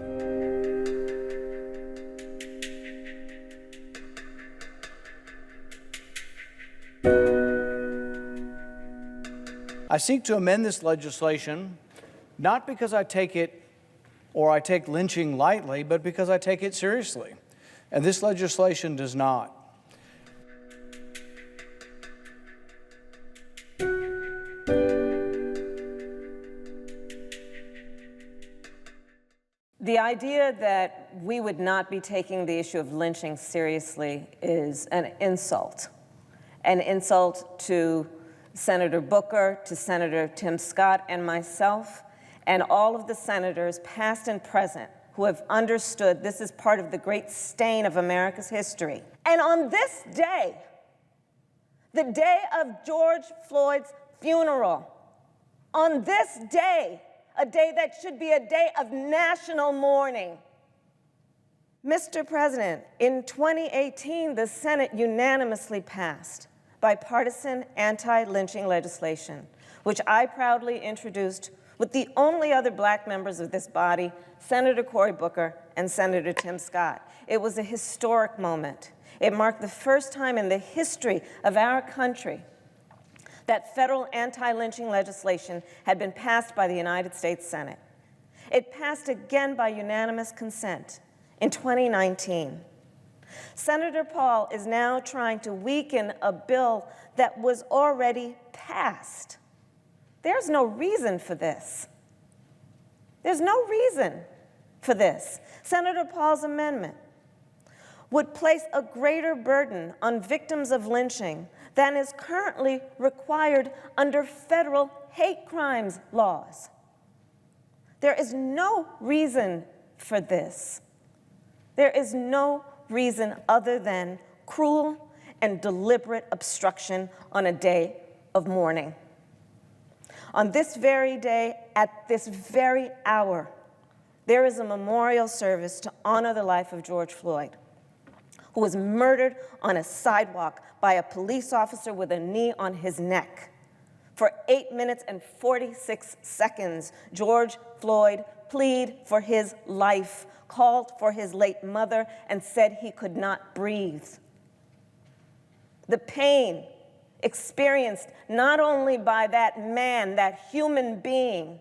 I seek to amend this legislation not because I take it or I take lynching lightly, but because I take it seriously. And this legislation does not. The idea that we would not be taking the issue of lynching seriously is an insult to Senator Booker, to Senator Tim Scott, and myself, and all of the senators, past and present, who have understood this is part of the great stain of America's history. And on this day, the day of George Floyd's funeral, on this day, a day that should be a day of national mourning, Mr. President, in 2018, the Senate unanimously passed bipartisan anti-lynching legislation, which I proudly introduced with the only other black members of this body, Senator Cory Booker and Senator Tim Scott. It was a historic moment. It marked the first time in the history of our country that federal anti-lynching legislation had been passed by the United States Senate. It passed again by unanimous consent in 2019. Senator Paul is now trying to weaken a bill that was already passed. There's no reason for this. There's no reason for this. Senator Paul's amendment would place a greater burden on victims of lynching than is currently required under federal hate crimes laws. There is no reason for this. There is no reason other than cruel and deliberate obstruction on a day of mourning. On this very day, at this very hour, there is a memorial service to honor the life of George Floyd, who was murdered on a sidewalk by a police officer with a knee on his neck. For 8 minutes and 46 seconds, George Floyd pleaded for his life, called for his late mother, and said he could not breathe. The pain experienced not only by that man, that human being,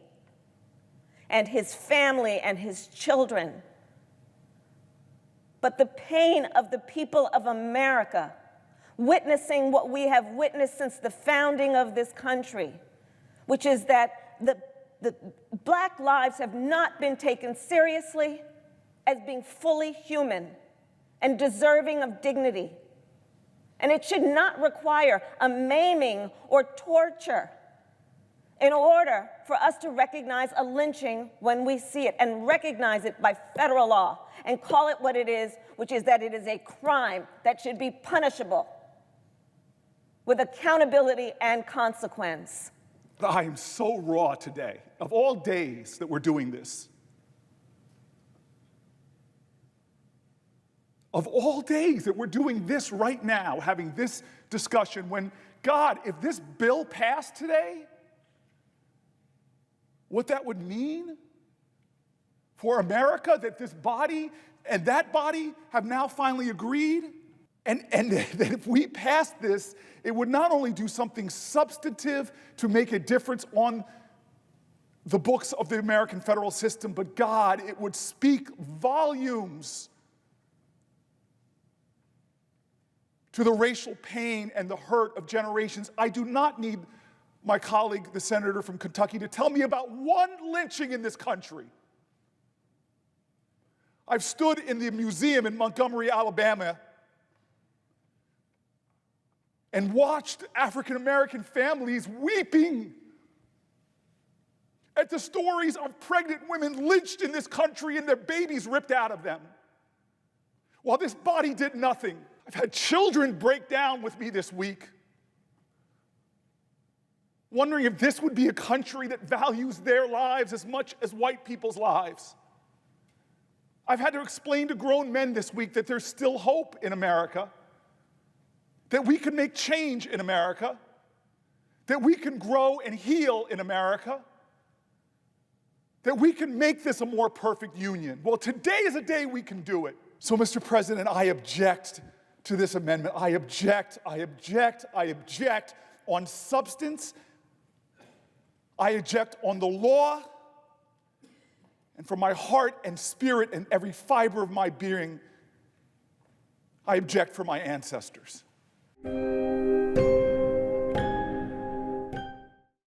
and his family and his children, but the pain of the people of America witnessing what we have witnessed since the founding of this country, which is that the black lives have not been taken seriously as being fully human and deserving of dignity. And it should not require a maiming or torture in order for us to recognize a lynching when we see it, and recognize it by federal law and call it what it is, which is that it is a crime that should be punishable with accountability and consequence. I am so raw today, of all days that we're doing this. Of all days that we're doing this right now, having this discussion, when, God, if this bill passed today, what that would mean for America, that this body and that body have now finally agreed, and that if we passed this, it would not only do something substantive to make a difference on the books of the American federal system, but God, it would speak volumes to the racial pain and the hurt of generations. I do not need my colleague, the senator from Kentucky, to tell me about one lynching in this country. I've stood in the museum in Montgomery, Alabama, and watched African-American families weeping at the stories of pregnant women lynched in this country and their babies ripped out of them, while this body did nothing. I've had children break down with me this week, wondering if this would be a country that values their lives as much as white people's lives. I've had to explain to grown men this week that there's still hope in America, that we can make change in America, that we can grow and heal in America, that we can make this a more perfect union. Well, today is a day we can do it. So, Mr. President, I object to this amendment. I object on substance. I object on the law. And from my heart and spirit and every fiber of my being, I object for my ancestors.